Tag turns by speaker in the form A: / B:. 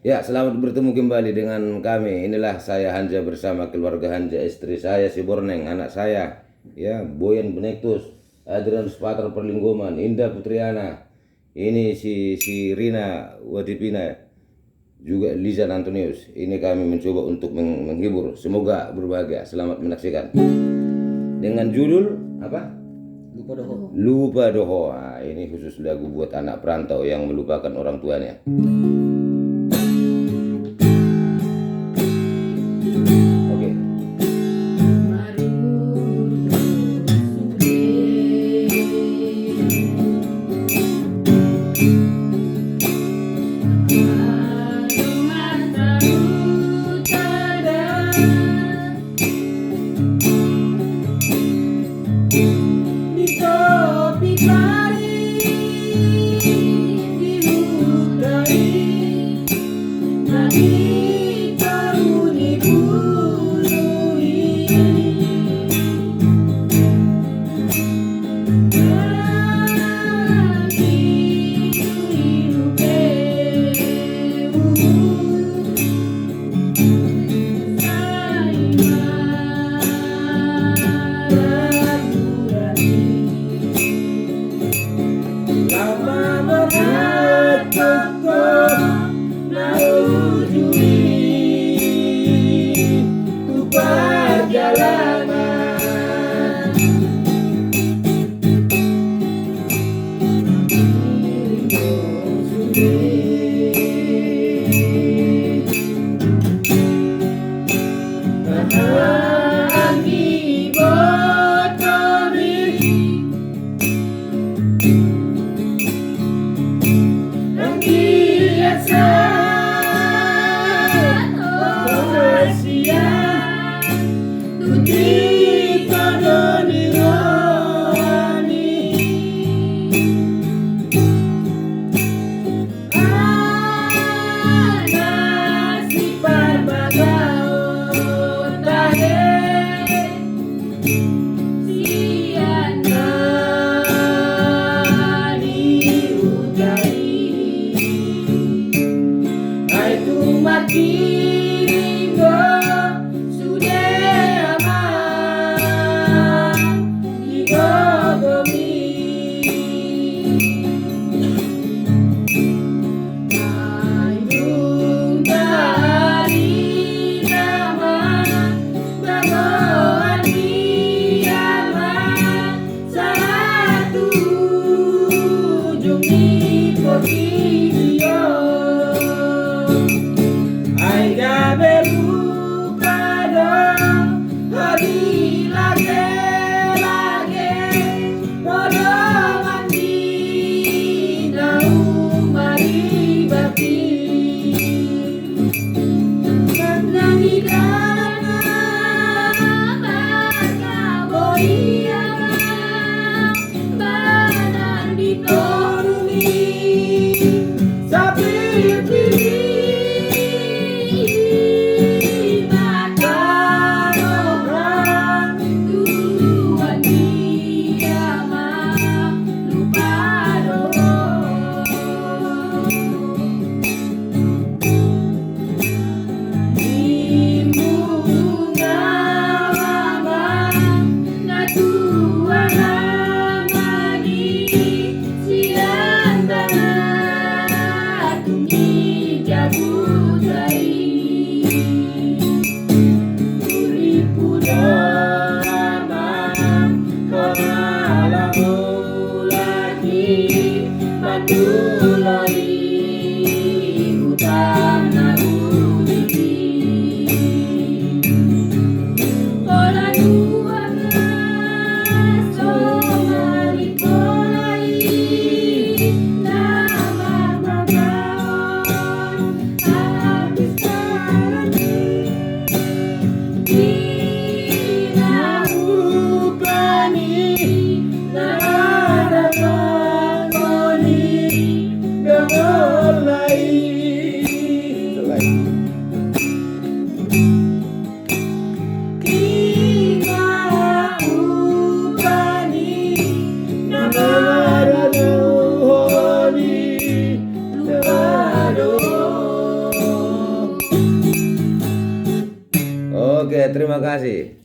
A: Ya, selamat bertemu kembali dengan kami. Inilah saya Hanja bersama keluarga Hanja, istri saya si Borneng, anak saya, ya, Boyan Benektus, Adrian Spater Perlinggoman, Indah Putriana, ini si Rina Watipina, juga Lizan Antonius. Ini kami mencoba untuk menghibur. Semoga berbahagia. Selamat menyaksikan. Dengan judul apa?
B: Lupa doho.
A: Lupa Doho. Nah, ini khusus lagu buat anak perantau yang melupakan orang tuanya. Oke. Oke, terima kasih.